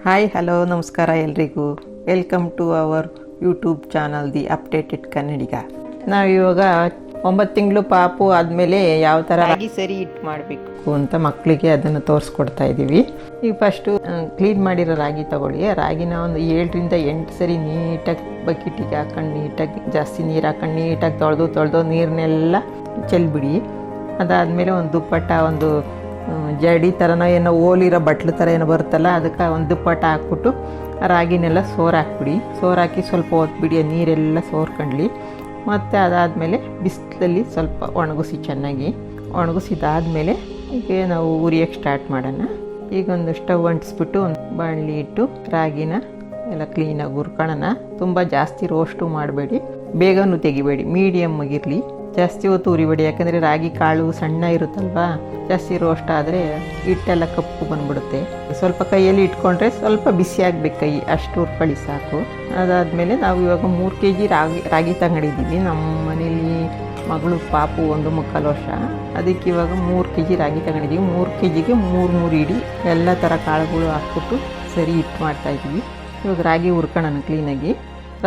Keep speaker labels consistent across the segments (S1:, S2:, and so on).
S1: Hi hello ನಮಸ್ಕಾರ ಎಲ್ರಿಗೂ. Welcome to our YouTube channel the updated Kannadiga. ನಾವಿವಾಗ 9 ತಿಂಗಳು ಪಾಪು ಆದಮೇಲೆ ಯಾವ ಥರ ರಾಗಿ ಸರಿ ಹಿಟ್ಟು ಮಾಡಬೇಕು ಅಂತ ಮಕ್ಕಳಿಗೆ ಅದನ್ನು ತೋರಿಸ್ಕೊಡ್ತಾ ಇದ್ದೀವಿ. ಈಗ ಫಸ್ಟು ಕ್ಲೀನ್ ಮಾಡಿರೋ ರಾಗಿ ತಗೊಳ್ಳಿ. ರಾಗಿನ ಒಂದು 7ರಿಂದ 8 ಸರಿ ನೀಟಾಗಿ ಬಕೆಟಿಗೆ ಹಾಕೊಂಡು ನೀಟಾಗಿ ಜಾಸ್ತಿ ನೀರು ಹಾಕೊಂಡು ನೀಟಾಗಿ ತೊಳೆದು ನೀರನ್ನೆಲ್ಲ ಚೆಲ್ಬಿಡಿ. ಅದಾದಮೇಲೆ ಒಂದು ದುಪ್ಪಟ್ಟ, ಒಂದು ಜಡಿ ಥರನೋ ಏನೋ ಓಲಿರೋ ಬಟ್ಲು ಥರ ಏನೋ ಬರುತ್ತಲ್ಲ, ಅದಕ್ಕೆ ಒಂದು ದುಪ್ಪಟ್ಟ ಹಾಕ್ಬಿಟ್ಟು ರಾಗಿನೆಲ್ಲ ಹಾಕ್ಬಿಡಿ. ಹಾಕಿ ಸ್ವಲ್ಪ ಹೊತ್ಬಿಡಿ, ನೀರೆಲ್ಲ ಸೋರ್ಕೊಂಡ್ಲಿ. ಮತ್ತು ಅದಾದಮೇಲೆ ಬಿಸಿಲಲ್ಲಿ ಸ್ವಲ್ಪ ಒಣಗಿಸಿ, ಚೆನ್ನಾಗಿ ಒಣಗಿಸಿದಾದ್ಮೇಲೆ ಈಗ ನಾವು ಉರಿಯೋಕ್ಕೆ ಸ್ಟಾರ್ಟ್ ಮಾಡೋಣ. ಈಗ ಒಂದು ಸ್ಟವ್ ಅಂಟಿಸ್ಬಿಟ್ಟು ಒಂದು ಬಾಣಲಿ ಇಟ್ಟು ರಾಗಿನ ಎಲ್ಲ ಕ್ಲೀನಾಗಿ ಹುರ್ಕೊಳ್ಳೋಣ. ತುಂಬ ಜಾಸ್ತಿ ರೋಸ್ಟು ಮಾಡಬೇಡಿ, ಬೇಗನೂ ತೆಗಿಬೇಡಿ, ಮೀಡಿಯಮ್ ಆಗಿರಲಿ. ಜಾಸ್ತಿ ಹೊತ್ತು ಉರಿಬೇಡಿ, ಯಾಕಂದರೆ ರಾಗಿ ಕಾಳು ಸಣ್ಣ ಇರುತ್ತಲ್ವಾ, ಜಾಸ್ತಿ ರೋಸ್ಟ್ ಆದರೆ ಹಿಟ್ಟೆಲ್ಲ ಕಪ್ಪು ಬಂದ್ಬಿಡುತ್ತೆ. ಸ್ವಲ್ಪ ಕೈಯಲ್ಲಿ ಇಟ್ಕೊಂಡ್ರೆ ಸ್ವಲ್ಪ ಬಿಸಿ ಆಗಬೇಕು ಕೈ, ಅಷ್ಟು ಹುರ್ಕೊಳ್ಳಿ ಸಾಕು. ಅದಾದಮೇಲೆ ನಾವು ಇವಾಗ 3 kg ರಾಗಿ ತಗೊಂಡಿದ್ದೀವಿ. ನಮ್ಮ ಮನೇಲಿ ಮಗಳು ಪಾಪು 1.25 ವರ್ಷ, ಅದಕ್ಕೆ ಇವಾಗ 3 kg ರಾಗಿ ತಗೊಂಡಿದ್ದೀವಿ. 3 kgಗೆ 3 ಇಡಿ ಎಲ್ಲ ಥರ ಕಾಳುಗಳು ಹಾಕ್ಬಿಟ್ಟು ಸರಿ ಹಿಟ್ಟು ಮಾಡ್ತಾಯಿದ್ದೀವಿ. ಇವಾಗ ರಾಗಿ ಹುರ್ಕೊಳ್ಳೋಣ ಕ್ಲೀನಾಗಿ.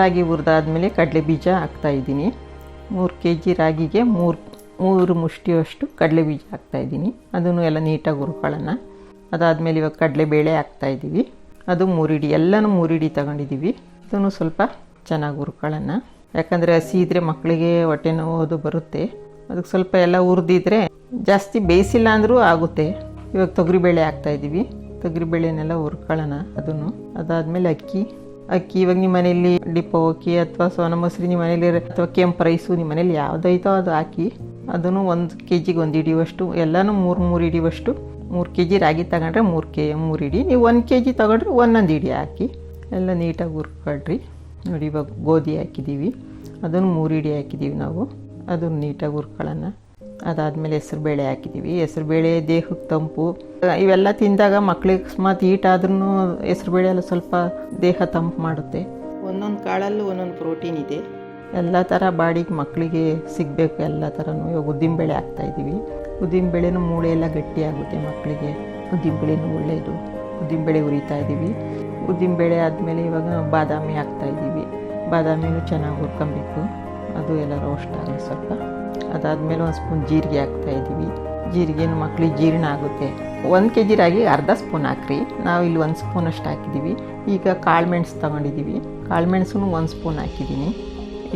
S1: ರಾಗಿ ಹುರಿದಾದ್ಮೇಲೆ ಕಡಲೆ ಬೀಜ ಹಾಕ್ತಾಯಿದ್ದೀನಿ. 3 kg ರಾಗಿಗೆ 3 ಮುಷ್ಟಿಯಷ್ಟು ಕಡಲೆ ಬೀಜ ಹಾಕ್ತಾಯಿದ್ದೀನಿ. ಅದನ್ನು ಎಲ್ಲ ನೀಟಾಗಿ ಹುರ್ಕೊಳ್ಳೋಣ. ಅದಾದಮೇಲೆ ಇವಾಗ ಕಡಲೆಬೇಳೆ ಹಾಕ್ತಾಯಿದ್ದೀವಿ. ಅದು 3 ಇಡಿ, ಎಲ್ಲನೂ 3 ಇಡಿ ತಗೊಂಡಿದ್ದೀವಿ. ಅದನ್ನು ಸ್ವಲ್ಪ ಚೆನ್ನಾಗಿ ಹುರ್ಕೊಳ್ಳೋಣ, ಯಾಕಂದರೆ ಹಸಿ ಇದ್ದರೆ ಮಕ್ಕಳಿಗೆ ಹೊಟ್ಟೆ ನೋವು ಬರುತ್ತೆ. ಅದಕ್ಕೆ ಸ್ವಲ್ಪ ಎಲ್ಲ ಹುರಿದಿದ್ರೆ ಜಾಸ್ತಿ ಬೇಯಿಸಿಲ್ಲ ಅಂದರೂ ಆಗುತ್ತೆ. ಇವಾಗ ತೊಗರಿಬೇಳೆ ಹಾಕ್ತಾಯಿದ್ದೀವಿ. ತೊಗರಿಬೇಳೆನೆಲ್ಲ ಹುರ್ಕೊಳ್ಳೋಣ ಅದನ್ನು. ಅದಾದಮೇಲೆ ಅಕ್ಕಿ ಇವಾಗ ನಿಮ್ಮ ಮನೇಲಿ ಡಿಪೋ ಅಕ್ಕಿ ಅಥವಾ ಸೋನಾ ಮಸೂರಿ ನಿಮ್ಮ ಮನೇಲಿ ಅಥವಾ ಕೆಂಪು ರೈಸು ನಿಮ್ಮ ಮನೇಲಿ ಯಾವುದೈತೋ ಅದು ಹಾಕಿ. ಅದನ್ನು 1 kgಗೆ 1 ಇಡಿವಷ್ಟು, ಎಲ್ಲನೂ 3 ಇಡಿವಷ್ಟು. 3 kg ರಾಗಿ ತಗೊಂಡ್ರೆ 3 ಇಡಿ, ನೀವು 1 kg ತಗೊಂಡ್ರೆ 1 ಇಡಿ ಹಾಕಿ ಎಲ್ಲ ನೀಟಾಗಿ ಹುರ್ಕೊಳ್ರಿ. ನೋಡಿ ಇವಾಗ ಗೋಧಿ ಹಾಕಿದ್ದೀವಿ, ಅದನ್ನು 3 ಇಡಿ ಹಾಕಿದ್ದೀವಿ ನಾವು. ಅದನ್ನು ನೀಟಾಗಿ ಹುರ್ಕೊಳ್ಳೋಣ. ಅದಾದಮೇಲೆ ಹೆಸರುಬೇಳೆ ಹಾಕಿದ್ದೀವಿ. ಹೆಸರುಬೇಳೆ ದೇಹಕ್ಕೆ ತಂಪು. ಇವೆಲ್ಲ ತಿಂದಾಗ ಮಕ್ಕಳಿಗೆ ಅಕಸ್ಮಾತ್ ಹೀಟಾದ್ರೂ ಹೆಸರುಬೇಳೆ ಎಲ್ಲ ಸ್ವಲ್ಪ ದೇಹ ತಂಪು ಮಾಡುತ್ತೆ. ಒಂದೊಂದು ಕಾಳಲ್ಲೂ ಒಂದೊಂದು ಪ್ರೋಟೀನ್ ಇದೆ. ಎಲ್ಲ ಥರ ಬಾಡಿಗೆ ಮಕ್ಕಳಿಗೆ ಸಿಗಬೇಕು ಎಲ್ಲ ಥರನೂ. ಇವಾಗ ಉದ್ದಿನಬೇಳೆ ಹಾಕ್ತಾಯಿದ್ದೀವಿ. ಉದ್ದಿನಬೇಳೆನೂ ಮೂಳೆ ಎಲ್ಲ ಗಟ್ಟಿಯಾಗುತ್ತೆ ಮಕ್ಕಳಿಗೆ. ಉದ್ದಿನಬೇಳೆನೂ ಒಳ್ಳೆಯದು. ಉದ್ದಿನಬೇಳೆ ಹುರಿತಾ ಇದ್ದೀವಿ. ಉದ್ದಿನಬೇಳೆ ಆದಮೇಲೆ ಇವಾಗ ಬಾದಾಮಿ ಹಾಕ್ತಾಯಿದ್ದೀವಿ. ಬಾದಾಮಿನೂ ಚೆನ್ನಾಗಿ ಹುರ್ಕೊಬೇಕು, ಅದು ಎಲ್ಲ ರೋಸ್ಟ್ ಆಗಲಿ ಸ್ವಲ್ಪ. ಅದಾದಮೇಲೆ 1 ಸ್ಪೂನ್ ಜೀರಿಗೆ ಹಾಕ್ತಾಯಿದ್ದೀವಿ. ಜೀರಿಗೆನೂ ಮಕ್ಕಳಿಗೆ ಜೀರ್ಣ ಆಗುತ್ತೆ. 1 kg ರಾಗಿ ಅರ್ಧ ಸ್ಪೂನ್ ಹಾಕ್ರಿ, ನಾವು ಇಲ್ಲಿ 1 ಸ್ಪೂನಷ್ಟು ಹಾಕಿದ್ದೀವಿ. ಈಗ ಕಾಳು ಮೆಣಸು ತೊಗೊಂಡಿದ್ದೀವಿ. ಕಾಳು ಮೆಣಸು 1 ಸ್ಪೂನ್ ಹಾಕಿದ್ದೀನಿ.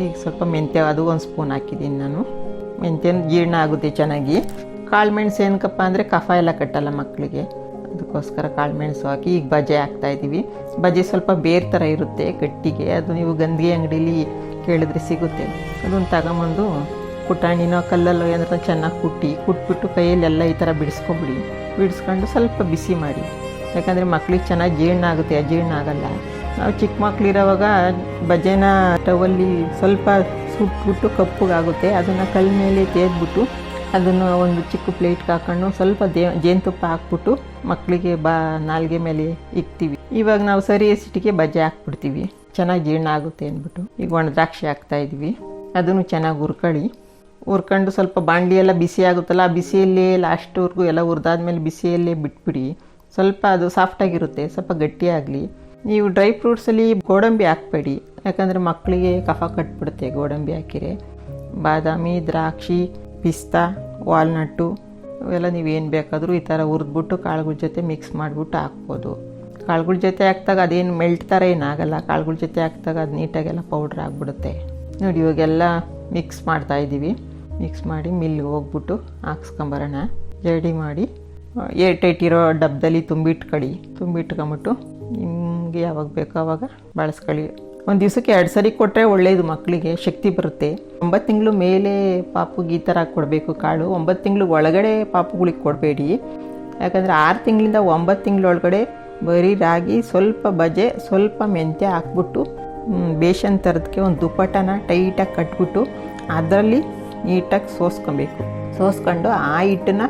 S1: ಈಗ ಸ್ವಲ್ಪ ಮೆಂತ್ಯ, ಅದು 1 ಸ್ಪೂನ್ ಹಾಕಿದ್ದೀನಿ ನಾನು. ಮೆಂತ್ಯನ ಜೀರ್ಣ ಆಗುತ್ತೆ ಚೆನ್ನಾಗಿ. ಕಾಳು ಮೆಣಸು ಏನಕ್ಕಪ್ಪ ಅಂದರೆ ಕಫ ಎಲ್ಲ ಕಟ್ಟಲ್ಲ ಮಕ್ಕಳಿಗೆ, ಅದಕ್ಕೋಸ್ಕರ ಕಾಳು ಮೆಣಸು ಹಾಕಿ. ಈಗ ಬಜೆ ಹಾಕ್ತಾಯಿದ್ದೀವಿ. ಬಜೆ ಸ್ವಲ್ಪ ಬೇರೆ ಥರ ಇರುತ್ತೆ ಗಟ್ಟಿಗೆ, ಅದು ನೀವು ಗಂಧಿಗೆ ಅಂಗಡೀಲಿ ಕೇಳಿದ್ರೆ ಸಿಗುತ್ತೆ. ಅದನ್ನು ತಗೊಂಬಂದು ಪುಟಾಣಿನೋ ಕಲ್ಲಲ್ಲೋ ಏನಾರ ಚೆನ್ನಾಗಿ ಕುಟ್ಬಿಟ್ಟು ಕೈಯಲ್ಲೆಲ್ಲ ಈ ಥರ ಬಿಡಿಸ್ಕೊಂಡು ಸ್ವಲ್ಪ ಬಿಸಿ ಮಾಡಿ, ಯಾಕಂದರೆ ಮಕ್ಳಿಗೆ ಚೆನ್ನಾಗಿ ಜೀರ್ಣ ಆಗುತ್ತೆ, ಅಜೀರ್ಣ ಆಗಲ್ಲ. ನಾವು ಚಿಕ್ಕ ಮಕ್ಕಳಿರೋವಾಗ ಬಜೆನ ಟವಲ್ಲಿ ಸ್ವಲ್ಪ ಸುಟ್ಬಿಟ್ಟು ಕಪ್ಪಗಾಗುತ್ತೆ, ಅದನ್ನು ಕಲ್ಲ ಮೇಲೆ ತೇದ್ಬಿಟ್ಟು ಅದನ್ನು ಒಂದು ಚಿಕ್ಕ ಪ್ಲೇಟ್ಗೆ ಹಾಕೊಂಡು ಸ್ವಲ್ಪ ಜೇನುತುಪ್ಪ ಹಾಕ್ಬಿಟ್ಟು ಮಕ್ಕಳಿಗೆ ನಾಲ್ಗೆ ಮೇಲೆ ಇಕ್ತೀವಿ. ಇವಾಗ ನಾವು ಸರಿ ಸಿಟಿಗೆ ಬಜೆ ಹಾಕ್ಬಿಡ್ತೀವಿ, ಚೆನ್ನಾಗಿ ಜೀರ್ಣ ಆಗುತ್ತೆ ಅಂದ್ಬಿಟ್ಟು. ಈಗ ಒಣ ದ್ರಾಕ್ಷಿ ಹಾಕ್ತಾಯಿದ್ವಿ. ಅದನ್ನು ಚೆನ್ನಾಗಿ ಹುರ್ಕೊಂಡು ಸ್ವಲ್ಪ ಬಾಣಲಿ ಎಲ್ಲ ಬಿಸಿ ಆಗುತ್ತಲ್ಲ, ಆ ಬಿಸಿಯಲ್ಲೇ ಲಾಸ್ಟ್ವರೆಗೂ ಎಲ್ಲ ಹುರಿದಾದ್ಮೇಲೆ ಬಿಸಿಯಲ್ಲೇ ಬಿಟ್ಬಿಡಿ. ಸ್ವಲ್ಪ ಅದು ಸಾಫ್ಟಾಗಿರುತ್ತೆ, ಸ್ವಲ್ಪ ಗಟ್ಟಿಯಾಗಲಿ. ನೀವು ಡ್ರೈ ಫ್ರೂಟ್ಸಲ್ಲಿ ಗೋಡಂಬಿ ಹಾಕಬೇಡಿ, ಯಾಕಂದರೆ ಮಕ್ಕಳಿಗೆ ಕಫ ಕಟ್ಬಿಡುತ್ತೆ ಗೋಡಂಬಿ ಹಾಕಿರೆ. ಬಾದಾಮಿ, ದ್ರಾಕ್ಷಿ, ಪಿಸ್ತಾ, ವಾಲ್ನಟ್ಟು ಅವೆಲ್ಲ ನೀವೇನು ಬೇಕಾದರೂ ಈ ಥರ ಹುರಿದ್ಬಿಟ್ಟು ಕಾಳುಗಳ ಜೊತೆ ಮಿಕ್ಸ್ ಮಾಡಿಬಿಟ್ಟು ಹಾಕ್ಬೋದು. ಕಾಳುಗಳ ಜೊತೆ ಹಾಕ್ದಾಗ ಅದೇನು ಮೆಲ್ಟ್ ಥರ ಏನಾಗಲ್ಲ. ಕಾಳುಗಳ ಜೊತೆ ಹಾಕ್ದಾಗ ಅದು ನೀಟಾಗೆಲ್ಲ ಪೌಡ್ರ್ ಆಗಿಬಿಡುತ್ತೆ. ನೋಡಿ ಇವಾಗೆಲ್ಲ ಮಿಕ್ಸ್ ಮಾಡ್ತಾಯಿದ್ದೀವಿ. ಮಿಕ್ಸ್ ಮಾಡಿ ಮಿಲ್ಗೆ ಹೋಗ್ಬಿಟ್ಟು ಹಾಕ್ಸ್ಕೊಂಬರೋಣ. ಜಡಿ ಮಾಡಿ ಏರ್ಟೈಟ್ ಇರೋ ಡಬ್ಬದಲ್ಲಿ ತುಂಬಿಟ್ಕೊಂಬಿಟ್ಟು ನಿಮಗೆ ಯಾವಾಗ ಬೇಕೋ ಆವಾಗ ಬಳಸ್ಕೊಳ್ಳಿ. ಒಂದು ದಿವಸಕ್ಕೆ 2 ಸರಿ ಕೊಟ್ಟರೆ ಒಳ್ಳೆಯದು, ಮಕ್ಕಳಿಗೆ ಶಕ್ತಿ ಬರುತ್ತೆ. 9 ತಿಂಗಳು ಮೇಲೆ ಪಾಪುಗೆ ಈ ಥರ ಕೊಡಬೇಕು ಕಾಳು. 9 ತಿಂಗಳು ಒಳಗಡೆ ಪಾಪುಗಳಿಗೆ ಕೊಡಬೇಡಿ, ಯಾಕಂದರೆ 6 ತಿಂಗಳಿಂದ 9 ತಿಂಗಳೊಳಗಡೆ ಬರೀ ರಾಗಿ, ಸ್ವಲ್ಪ ಬಜೆ, ಸ್ವಲ್ಪ ಮೆಂತ್ಯ ಹಾಕ್ಬಿಟ್ಟು ಬೇಷನ್ ಥರದಕ್ಕೆ ಒಂದು ದುಪ್ಪಟ್ಟನ ಟೈಟಾಗಿ ಕಟ್ಬಿಟ್ಟು ಅದರಲ್ಲಿ ನೀಟಾಗಿ ಸೋಸ್ಕೊಂಡು ಆ ಹಿಟ್ಟನ್ನ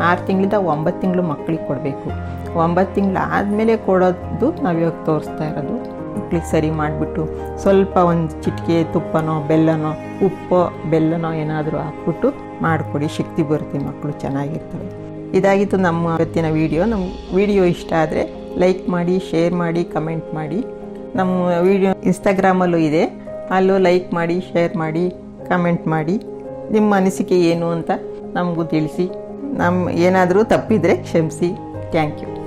S1: 6 ತಿಂಗಳಿಂದ 9 ತಿಂಗಳು ಮಕ್ಕಳಿಗೆ ಕೊಡಬೇಕು. 9 ತಿಂಗಳು ಆದಮೇಲೆ ಕೊಡೋದು ನಾವಿವಾಗ ತೋರಿಸ್ತಾ ಇರೋದು. ಮಕ್ಕಳಿಗೆ ಸರಿ ಮಾಡಿಬಿಟ್ಟು ಸ್ವಲ್ಪ ಒಂದು ಚಿಟಿಕೆ ತುಪ್ಪನೋ ಬೆಲ್ಲನೋ, ಉಪ್ಪೋ ಬೆಲ್ಲನೋ ಏನಾದರೂ ಹಾಕ್ಬಿಟ್ಟು ಮಾಡಿಕೊಡಿ, ಶಕ್ತಿ ಬರುತ್ತೆ, ಮಕ್ಕಳು ಚೆನ್ನಾಗಿರ್ತವೆ. ಇದಾಗಿತ್ತು ನಮ್ಮ ಇವತ್ತಿನ ವಿಡಿಯೋ. ನಮ್ಮ ವಿಡಿಯೋ ಇಷ್ಟ ಆದರೆ ಲೈಕ್ ಮಾಡಿ, ಶೇರ್ ಮಾಡಿ, ಕಮೆಂಟ್ ಮಾಡಿ. ನಮ್ಮ ವಿಡಿಯೋ ಇನ್ಸ್ಟಾಗ್ರಾಮಲ್ಲೂ ಇದೆ, ಅಲ್ಲೂ ಲೈಕ್ ಮಾಡಿ, ಶೇರ್ ಮಾಡಿ, ಕಮೆಂಟ್ ಮಾಡಿ. ನಿಮ್ಮ ಅನಿಸಿಕೆ ಏನು ಅಂತ ನಮಗೂ ತಿಳಿಸಿ. ಏನಾದರೂ ತಪ್ಪಿದರೆ ಕ್ಷಮಿಸಿ. Thank you.